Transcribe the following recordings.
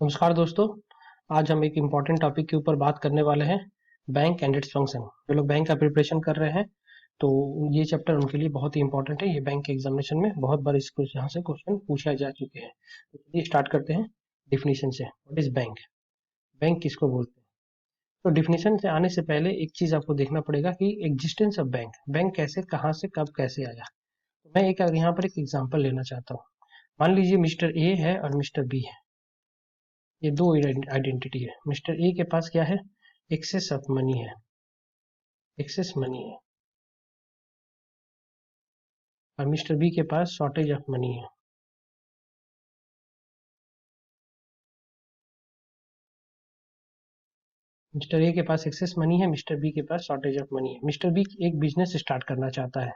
नमस्कार दोस्तों। आज हम एक इम्पॉर्टेंट टॉपिक के ऊपर बात करने वाले हैं, बैंक एंड इट्स फंक्शन। जो लोग बैंक का प्रिपरेशन कर रहे हैं तो ये चैप्टर उनके लिए बहुत ही इंपॉर्टेंट है। ये बैंक के एग्जामिनेशन में बहुत बार इसको यहाँ से क्वेश्चन पूछा जा चुके हैं। तो चलिए स्टार्ट करते हैं डिफिनीशन से। What is bank? बैंक किसको बोलते हैं? तो डिफिनीशन से आने से पहले एक चीज आपको देखना पड़ेगा कि एग्जिस्टेंस ऑफ बैंक, बैंक कैसे, कहाँ से, कब, कैसे आया। तो मैं एक यहाँ पर एक एग्जाम्पल लेना चाहता हूँ। मान लीजिए मिस्टर ए है और मिस्टर बी है, ये दो आइडेंटिटी है। मिस्टर ए के पास क्या है? एक्सेस ऑफ मनी है, एक्सेस मनी है। और मिस्टर बी के पास शॉर्टेज ऑफ मनी है। मिस्टर ए के पास एक्सेस मनी है, मिस्टर बी के पास शॉर्टेज ऑफ मनी है। मिस्टर बी एक बिजनेस स्टार्ट करना चाहता है।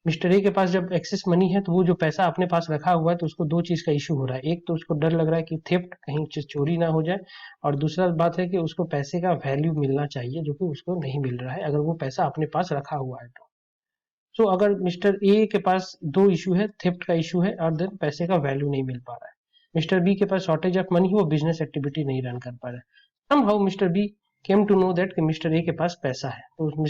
मिस्टर ए के पास जब एक्सेस मनी है तो वो जो पैसा अपने पास रखा हुआ है तो उसको दो चीज का इशू हो रहा है। एक तो उसको डर लग रहा है कि थेफ्ट, कहीं चोरी ना हो जाए, और दूसरा बात है कि उसको पैसे का वैल्यू मिलना चाहिए जो कि उसको नहीं मिल रहा है अगर वो पैसा अपने पास रखा हुआ है तो। सो अगर मिस्टर ए के पास दो इशू है, थेफ्ट का इशू है और देन पैसे का वैल्यू नहीं मिल पा रहा है। मिस्टर बी के पास शॉर्टेज ऑफ मनी, वो बिजनेस एक्टिविटी नहीं रन कर पा रहा है। Somehow mister B came to know that कि मिस्टर ए के पास पैसा है, तो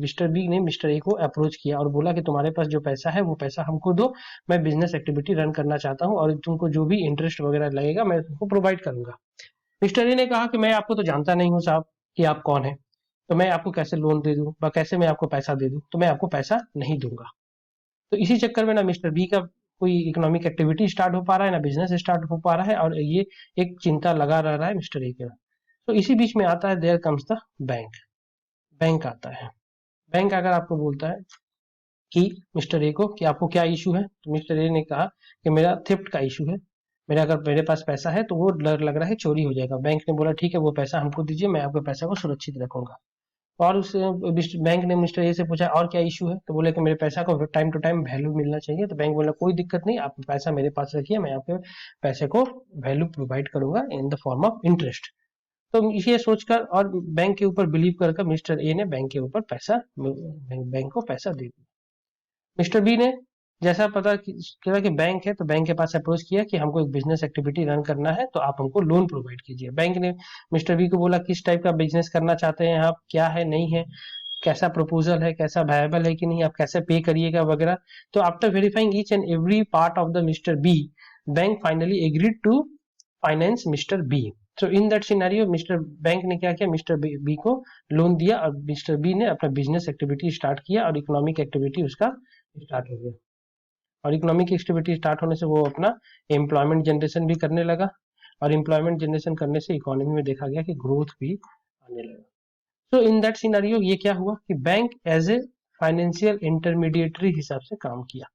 मिस्टर बी ने मिस्टर ए को अप्रोच किया और बोला कि तुम्हारे पास जो पैसा है वो पैसा हमको दो, मैं बिजनेस एक्टिविटी रन करना चाहता हूँ और तुमको जो भी इंटरेस्ट वगैरह लगेगा मैं तुमको प्रोवाइड करूंगा। मिस्टर ए ने कहा कि मैं आपको तो जानता नहीं हूँ साहब कि आप कौन है, तो मैं आपको कैसे लोन दे दूं या कैसे मैं आपको पैसा दे दूं, तो मैं आपको पैसा नहीं दूंगा। तो इसी चक्कर में ना मिस्टर बी का कोई इकोनॉमिक एक्टिविटी स्टार्ट हो पा रहा है, ना बिजनेस स्टार्ट हो पा रहा है, और ये एक चिंता लगा रह रहा है मिस्टर ए के। तो इसी बीच में आता है, there comes the bank. Bank आता है। बैंक अगर आपको बोलता है कि मिस्टर ए को कि आपको क्या इशू है, तो मिस्टर ए ने कहा कि मेरा थेफ्ट का इशू है, मेरा अगर मेरे पास पैसा है तो वो डर लग रहा है चोरी हो जाएगा। बैंक ने बोला ठीक है, वो पैसा हमको दीजिए, मैं आपके पैसा को सुरक्षित रखूंगा। और उस बैंक ने मिस्टर ए से पूछा और क्या इशू है, तो बोले कि मेरे पैसा को टाइम टू टाइम वैल्यू मिलना चाहिए। तो बैंक बोला कोई दिक्कत नहीं, आप पैसा मेरे पास रखिए, मैं आपके पैसे को वैल्यू प्रोवाइड करूंगा in the form of interest. तो ये सोचकर और बैंक के ऊपर बिलीव कर मिस्टर ए ने बैंक के ऊपर पैसा, बैंक को पैसा दे दिया। मिस्टर बी ने जैसा पता किया कि बैंक है, तो बैंक के पास अप्रोच किया कि हमको एक बिजनेस एक्टिविटी रन करना है, तो आप हमको लोन प्रोवाइड कीजिए। बैंक ने मिस्टर बी को बोला किस टाइप का बिजनेस करना चाहते हैं आप, क्या है नहीं है, कैसा प्रपोजल है, कैसा वायबल है कि नहीं, आप कैसे पे करिएगा वगैरह। तो after verifying each and every part of the mister B, bank finally agreed to finance mister B. So in that scenario mister bank ने क्या किया, मिस्टर बी को लोन दिया और मिस्टर बी ने अपना बिजनेस एक्टिविटी स्टार्ट किया और इकोनॉमिक एक्टिविटी उसका स्टार्ट हो गया। और इकोनॉमिक एक्टिविटी स्टार्ट होने से वो अपना एम्प्लॉयमेंट जनरेशन भी करने लगा, और एम्प्लॉयमेंट जनरेशन करने से इकोनॉमी में देखा गया कि ग्रोथ भी आने लगा। तो इन दैट सिनेरियो ये क्या हुआ कि bank as a financial intermediary हिसाब से काम किया।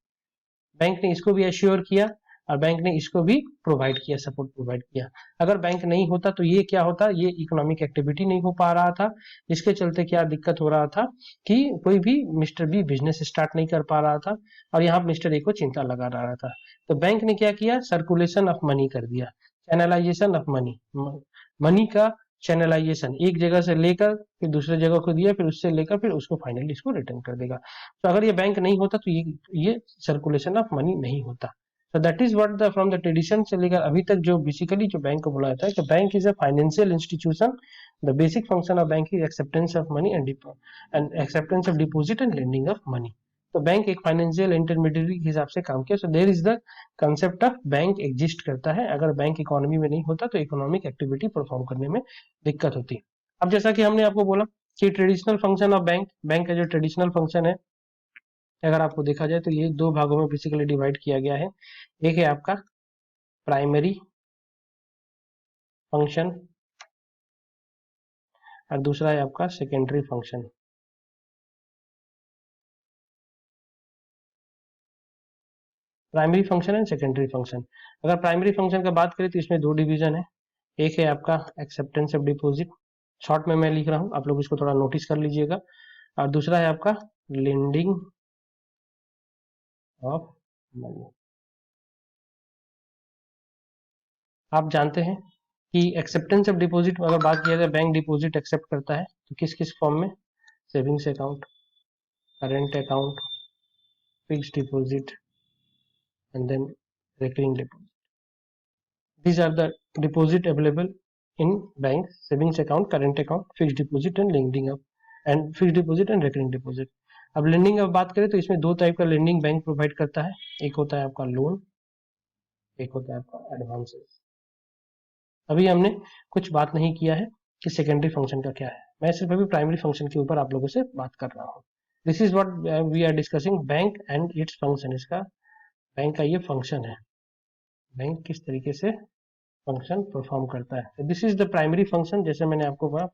बैंक ने इसको भी एश्योर किया और बैंक ने इसको भी प्रोवाइड किया, सपोर्ट प्रोवाइड किया। अगर बैंक नहीं होता तो ये क्या होता, ये इकोनॉमिक एक्टिविटी नहीं हो पा रहा था। इसके चलते क्या दिक्कत हो रहा था कि कोई भी मिस्टर बी बिजनेस स्टार्ट नहीं कर पा रहा था, और यहाँ मिस्टर ए को चिंता लगा रहा था। तो बैंक ने क्या किया, सर्कुलेशन ऑफ मनी कर दिया, चैनलाइजेशन ऑफ मनी, मनी का चैनलाइजेशन, एक जगह से लेकर फिर दूसरे जगह को दिया, फिर उससे लेकर फिर उसको फाइनली इसको रिटर्न कर देगा। तो अगर ये बैंक नहीं होता तो ये सर्कुलेशन ऑफ मनी नहीं होता। तो that is what the from the tradition से लेकर अभी तक जो बेसिकली जो बैंक को बोला जाता है कि bank is a financial institution. The basic function of bank is acceptance of money and acceptance of deposit and lending of money. तो बैंक एक फाइनेंशियल इंटरमीडिएटरी के हिसाब से काम किया। So there is the concept of bank exist करता है। अगर बैंक इकोनॉमी में नहीं होता तो इकोनॉमिक एक्टिविटी परफॉर्म करने में दिक्कत होती। अब जैसा कि हमने आपको बोला कि traditional function of bank, bank का जो ट्रेडिशनल फंक्शन है अगर आपको देखा जाए तो ये दो भागों में बेसिकली डिवाइड किया गया है। एक है आपका प्राइमरी फंक्शन और दूसरा है आपका secondary function. Primary function and secondary function. अगर प्राइमरी फंक्शन का बात करें तो इसमें दो डिवीजन है। एक है आपका एक्सेप्टेंस ऑफ डिपॉजिट, शॉर्ट में मैं लिख रहा हूं, आप लोग इसको थोड़ा नोटिस कर लीजिएगा। और दूसरा है आपका लेंडिंग ऑफ मनी। आप जानते हैं कि एक्सेप्टेंस ऑफ डिपॉजिट अगर बात किया जाए, बैंक डिपॉजिट एक्सेप्ट करता है तो किस किस फॉर्म में, savings account, current account, fix deposit and then recurring deposit. These are the deposit available in bank: savings account, current account, fixed deposit and lending up, and fixed deposit and recurring deposit. अब lending अब बात करें तो इसमें दो type का lending bank provide करता है, एक होता है आपका लोन, एक होता है आपका एडवांसेस। अभी हमने कुछ बात नहीं किया है कि सेकेंडरी फंक्शन का क्या है, मैं सिर्फ अभी प्राइमरी फंक्शन के ऊपर आप लोगों से बात कर रहा हूँ। This is what we are discussing, bank and its function. इसका बैंक का ये फंक्शन है, बैंक किस तरीके से फंक्शन परफॉर्म करता है। This is the primary function. जैसे मैंने आपको कहा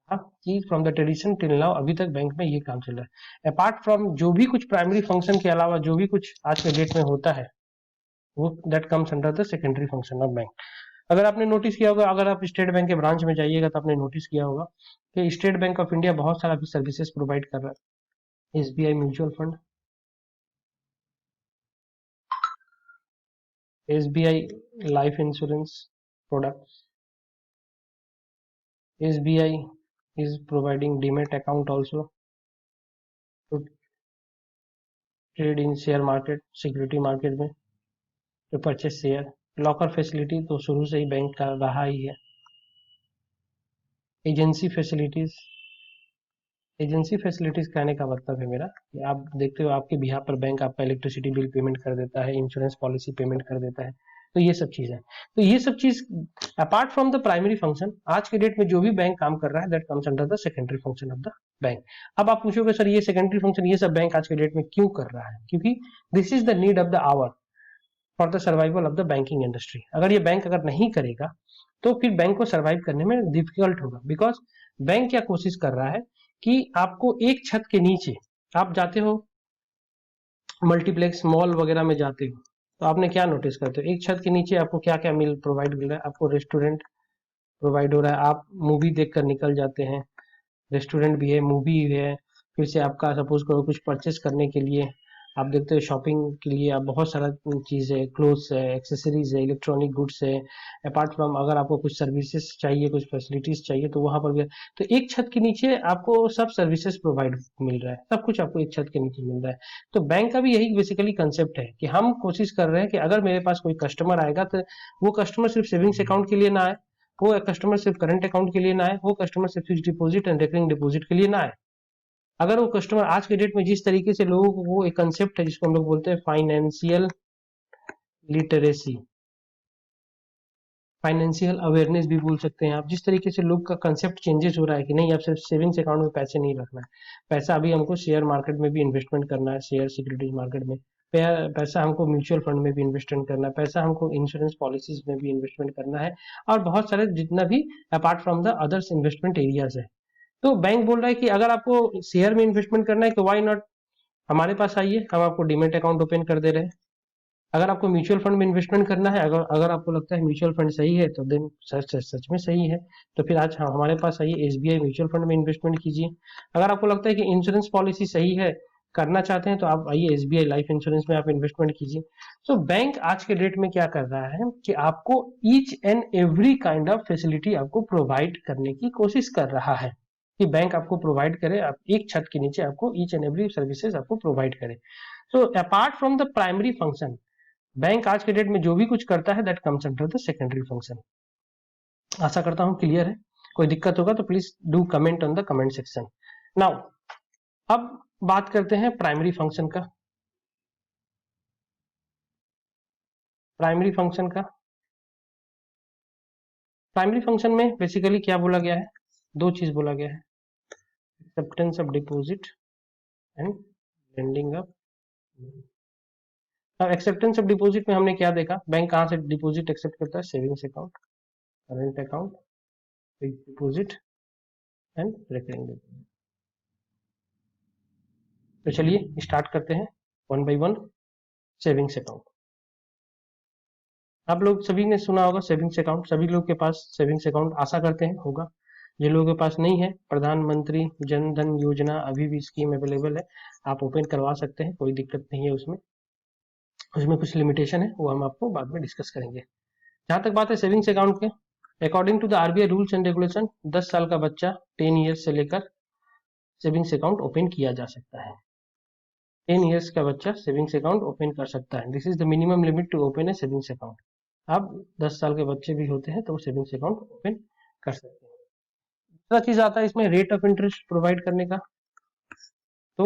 कि from the tradition till now, अभी तक बैंक में ये काम चल रहा है। अपार्ट फ्रॉम जो भी कुछ प्राइमरी फंक्शन के अलावा जो भी कुछ आज के डेट में होता है, वो that comes under the secondary function of bank. अगर आपने नोटिस किया होगा, अगर आप स्टेट बैंक के ब्रांच में जाइएगा तो आपने नोटिस किया होगा कि स्टेट बैंक ऑफ इंडिया बहुत सारा सर्विसेज प्रोवाइड कर रहा है। SBI mutual fund, SBI life insurance products, SBI is providing demat account also to trade in share market, security market में to purchase share। Locker facility तो शुरू से ही bank का रहा ही है। एजेंसी फैसिलिटीज, एजेंसी फैसिलिटीज कहने का मतलब है मेरा कि आप देखते हो आपके बिहार पर बैंक आपका इलेक्ट्रिसिटी बिल पेमेंट कर देता है, इंश्योरेंस पॉलिसी पेमेंट कर देता है, तो ये सब चीज है। तो ये सब चीज apart from the primary function, आज के डेट में जो भी बैंक काम कर रहा है that comes under the secondary function of the bank. अब आप पूछोगे सर ये सेकेंडरी फंक्शन ये सब बैंक आज के डेट में क्यों कर रहा है? क्योंकि this is the need of the hour for the survival of the banking industry. अगर ये बैंक अगर नहीं करेगा तो फिर बैंक को सर्वाइव करने में डिफिकल्ट होगा। बिकॉज बैंक क्या कोशिश कर रहा है कि आपको एक छत के नीचे, आप जाते हो मल्टीप्लेक्स मॉल वगैरह में जाते हो तो आपने क्या नोटिस करते हो, एक छत के नीचे आपको क्या क्या प्रोवाइड मिल रहा है? आपको रेस्टोरेंट प्रोवाइड हो रहा है, आप मूवी देख कर निकल जाते हैं, रेस्टोरेंट भी है, मूवी भी है। फिर से आपका सपोज करो कुछ परचेस करने के लिए आप देखते हो शॉपिंग के लिए आप बहुत सारा चीज़ है, क्लोथ्स है, एक्सेसरीज है, इलेक्ट्रॉनिक गुड्स है। अपार्ट फ्रॉम अगर आपको कुछ सर्विसेज चाहिए, कुछ फैसिलिटीज चाहिए तो वहां पर भी, तो एक छत के नीचे आपको सब सर्विसेज प्रोवाइड मिल रहा है, सब कुछ आपको एक छत के नीचे मिल रहा है। तो बैंक का भी यही बेसिकली कंसेप्ट है कि हम कोशिश कर रहे हैं कि अगर मेरे पास कोई कस्टमर आएगा तो वो कस्टमर सिर्फ सेविंग्स अकाउंट के लिए ना आए, वो कस्टमर सिर्फ करंट अकाउंट के लिए ना आए, वो कस्टमर सिर्फ fix deposit and recurring deposit के लिए ना आए। अगर वो कस्टमर आज के डेट में जिस तरीके से लोगों को, वो एक कंसेप्ट है जिसको हम लोग बोलते हैं फाइनेंशियल लिटरेसी, फाइनेंशियल अवेयरनेस भी बोल सकते हैं आप, जिस तरीके से लोग का कंसेप्ट चेंजेस हो रहा है कि नहीं अब सिर्फ सेविंग्स अकाउंट में पैसे नहीं रखना है, पैसा अभी हमको शेयर मार्केट में भी इन्वेस्टमेंट करना है, शेयर सिक्योरिटीज मार्केट में पैसा हमको म्यूचुअल फंड में भी इन्वेस्टमेंट करना है, पैसा हमको इंश्योरेंस पॉलिसीज में भी इन्वेस्टमेंट करना है, और बहुत सारे जितना भी apart from the others investment areas है। तो बैंक बोल रहा है कि अगर आपको शेयर में इन्वेस्टमेंट करना है तो वाई नॉट हमारे पास आइए, हम आपको डीमेट अकाउंट ओपन कर दे रहे हैं। अगर आपको म्यूचुअल फंड में इन्वेस्टमेंट करना है, अगर अगर आपको लगता है म्यूचुअल फंड सही है तो देन सच में सही है, तो फिर आज हमारे पास आइए एसबीआई म्यूचुअल फंड में इन्वेस्टमेंट कीजिए। अगर आपको लगता है कि इंश्योरेंस पॉलिसी सही है, करना चाहते हैं, तो आप आइए एसबीआई लाइफ इंश्योरेंस में आप इन्वेस्टमेंट कीजिए। तो बैंक आज के डेट में क्या कर रहा है कि आपको each and every kind of facility आपको प्रोवाइड करने की कोशिश कर रहा है कि बैंक आपको प्रोवाइड करे, आप एक छत के नीचे आपको ईच एंड एवरी सर्विसेज आपको प्रोवाइड करे। So apart from the primary function, bank आज के डेट में जो भी कुछ करता है that comes under the secondary function. आशा करता हूं क्लियर है। कोई दिक्कत होगा तो please do comment on the comment section. Now अब बात करते हैं प्राइमरी फंक्शन का। प्राइमरी फंक्शन का, प्राइमरी फंक्शन में बेसिकली क्या बोला गया है, दो चीज बोला गया है, acceptance of deposit and lending of. अब एक्सेप्टेंस ऑफ डिपॉजिट में हमने क्या देखा, बैंक कहां से डिपॉजिट एक्सेप्ट करता है, savings account, current account, fixed deposit and recurring deposit. तो चलिए स्टार्ट करते हैं one by one. Savings account, आप लोग सभी ने सुना होगा सेविंग्स अकाउंट, सभी लोग के पास सेविंग्स अकाउंट आशा करते हैं होगा। जिन लोगों के पास नहीं है, प्रधानमंत्री जन धन योजना अभी भी स्कीम अवेलेबल है, आप ओपन करवा सकते हैं, कोई दिक्कत नहीं है उसमें। उसमें कुछ लिमिटेशन है, वो हम आपको बाद में डिस्कस करेंगे। जहां तक बात है सेविंग्स अकाउंट के, according to the RBI rules and regulation 10 साल का बच्चा 10 ईयर्स से लेकर सेविंग्स अकाउंट ओपन किया जा सकता है। 10 ईयर्स का बच्चा सेविंग्स अकाउंट ओपन कर सकता है। This is the minimum limit to open a savings account. अब 10 साल के बच्चे भी होते हैं तो वो सेविंग्स अकाउंट ओपन कर सकते हैं। दूसरा चीज आता है इसमें रेट ऑफ इंटरेस्ट प्रोवाइड करने का। तो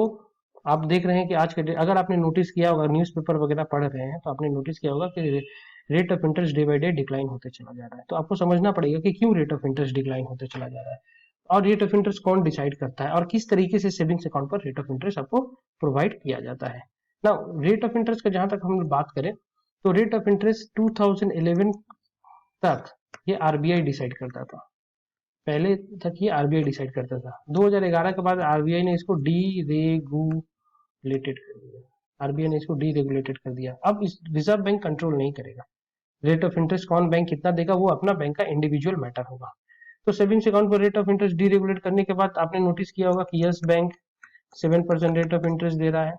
आप देख रहे हैं कि आज के अगर आपने नोटिस किया होगा, न्यूज़पेपर वगैरह पढ़ रहे हैं तो आपने नोटिस किया होगा कि rate of interest day by day decline होते चला जा रहा है। तो आपको समझना पड़ेगा कि क्यों रेट ऑफ इंटरेस्ट डिक्लाइन होते चला जा रहा है, और रेट ऑफ इंटरेस्ट कौन डिसाइड करता है, और किस तरीके से सेविंग्स अकाउंट पर रेट ऑफ इंटरेस्ट आपको प्रोवाइड किया जाता है ना। रेट ऑफ इंटरेस्ट का जहां तक हम बात करें तो रेट ऑफ इंटरेस्ट 2011 तक ये आरबीआई डिसाइड करता था। पहले तक ये आरबीआई डिसाइड करता था। 2011 के बाद आरबीआई ने इसको डीरेगुलेटेड कर दिया। आरबीआई ने इसको डीरेगुलेटेड कर दिया। अब इस रिजर्व बैंक कंट्रोल नहीं करेगा रेट ऑफ इंटरेस्ट कौन बैंक कितना देगा, वो अपना बैंक का इंडिविजुअल मैटर होगा। तो सेविंग्स अकाउंट पर रेट ऑफ इंटरेस्ट डीरेगुलेट करने के बाद आपने नोटिस किया होगा कि Yes Bank 7% rate of interest दे रहा है।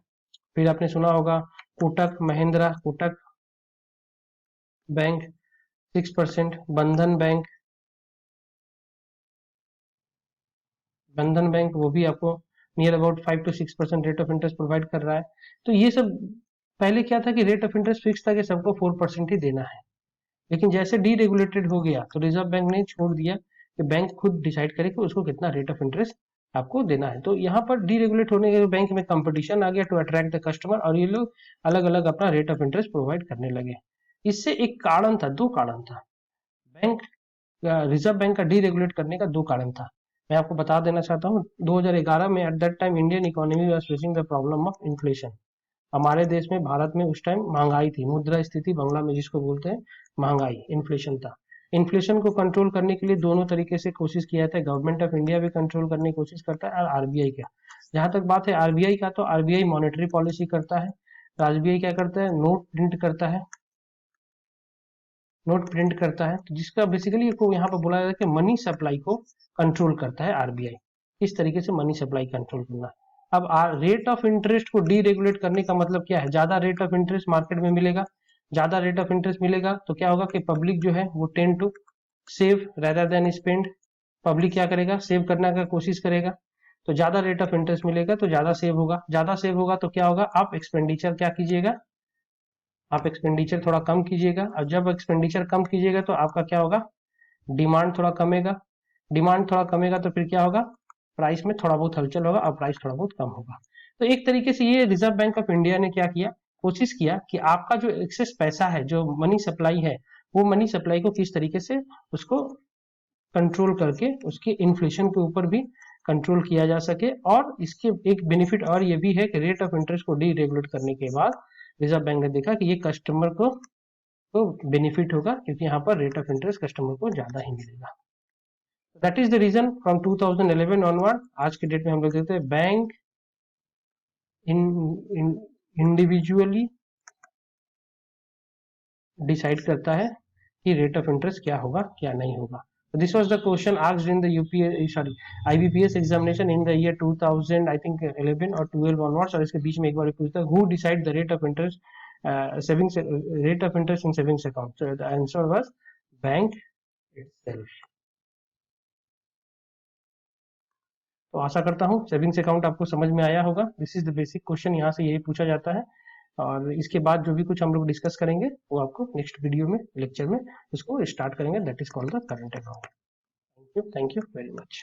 फिर आपने सुना होगा कोटक महिंद्रा, कोटक बैंक 6%, बंधन बैंक वो भी आपको near about 5 to 6% rate of interest provide कर रहा है। तो ये सब पहले क्या था कि रेट ऑफ इंटरेस्ट फिक्स था कि सबको 4% ही देना है, लेकिन जैसे डीरेगुलेटेड हो गया तो रिजर्व बैंक ने छोड़ दिया कि बैंक खुद डिसाइड करे कि उसको कितना रेट ऑफ इंटरेस्ट आपको देना है। तो यहाँ पर डीरेगुलेट होने के बैंक में कंपटीशन आ गया टू अट्रैक्ट द कस्टमर, और ये लोग अलग अलग अपना रेट ऑफ इंटरेस्ट प्रोवाइड करने लगे। इससे एक कारण था, दो कारण था बैंक रिजर्व बैंक का डीरेगुलेट करने का, दो कारण था। मैं आपको बता देना चाहता हूँ 2011 में at that time Indian economy was facing the problem of inflation. हमारे देश में, भारत में उस टाइम महंगाई थी, मुद्रा स्थिति बांग्ला में जिसको बोलते हैं महंगाई, इन्फ्लेशन था। इन्फ्लेशन को कंट्रोल करने के लिए दोनों तरीके से कोशिश किया था। गवर्नमेंट ऑफ इंडिया भी कंट्रोल करने की कोशिश करता है और आरबीआई का। जहां तक बात है आरबीआई का, तो आरबीआई मॉनेटरी पॉलिसी करता है। तो आरबीआई क्या करता है, नोट प्रिंट करता है, नोट प्रिंट करता है, तो जिसका बेसिकली को यहाँ पर बोला जाता है कि मनी सप्लाई को कंट्रोल करता है आरबीआई। किस तरीके से मनी सप्लाई कंट्रोल करना। अब रेट ऑफ इंटरेस्ट को डीरेगुलेट करने का मतलब क्या है, ज्यादा रेट ऑफ इंटरेस्ट मार्केट में मिलेगा, ज्यादा रेट ऑफ इंटरेस्ट मिलेगा तो क्या होगा कि पब्लिक जो है वो tend to save rather than spend. Public क्या करेगा, सेव करने का कोशिश करेगा। तो ज्यादा रेट ऑफ इंटरेस्ट मिलेगा तो ज्यादा सेव होगा, ज्यादा सेव होगा तो क्या होगा, आप एक्सपेंडिचर क्या कीजिएगा, आप एक्सपेंडिचर थोड़ा कम कीजिएगा। और जब एक्सपेंडिचर कम कीजिएगा तो आपका क्या होगा, डिमांड थोड़ा कमेगा। डिमांड थोड़ा कमेगा तो फिर क्या होगा, प्राइस में थोड़ा बहुत हलचल होगा और प्राइस थोड़ा बहुत कम होगा। तो एक तरीके से ये रिजर्व बैंक ऑफ इंडिया ने क्या किया, कोशिश किया कि आपका जो एक्सेस पैसा है, जो मनी सप्लाई है, वो मनी सप्लाई को किस तरीके से उसको कंट्रोल करके उसके इन्फ्लेशन के ऊपर भी कंट्रोल किया जा सके। और इसके एक बेनिफिट और ये भी है कि रेट ऑफ इंटरेस्ट को डीरेगुलेट करने के बाद रिजर्व बैंक ने देखा कि ये कस्टमर को तो बेनिफिट होगा, क्योंकि यहाँ पर रेट ऑफ इंटरेस्ट कस्टमर को ज्यादा ही मिलेगा। That is the reason from 2011 onward आज के डेट में हम लोग देखते हैं बैंक इन इंडिविजुअली डिसाइड करता है कि रेट ऑफ इंटरेस्ट क्या होगा क्या नहीं होगा। This was the question asked in the UPA sorry IBPS examination in the year 2000 I think 11 और 12 ऑनवर्ड्स। और इसके बीच में एक बार पूछता है who decide the rate of interest savings, rate of interest in savings account. So the answer was bank itself. तो आशा करता हूँ सेविंग्स अकाउंट आपको समझ में आया होगा। This is the basic question, यहाँ से यही पूछा जाता है। और इसके बाद जो भी कुछ हम लोग डिस्कस करेंगे वो आपको नेक्स्ट वीडियो में, लेक्चर में इसको स्टार्ट करेंगे, that is called the current account. Thank you very much.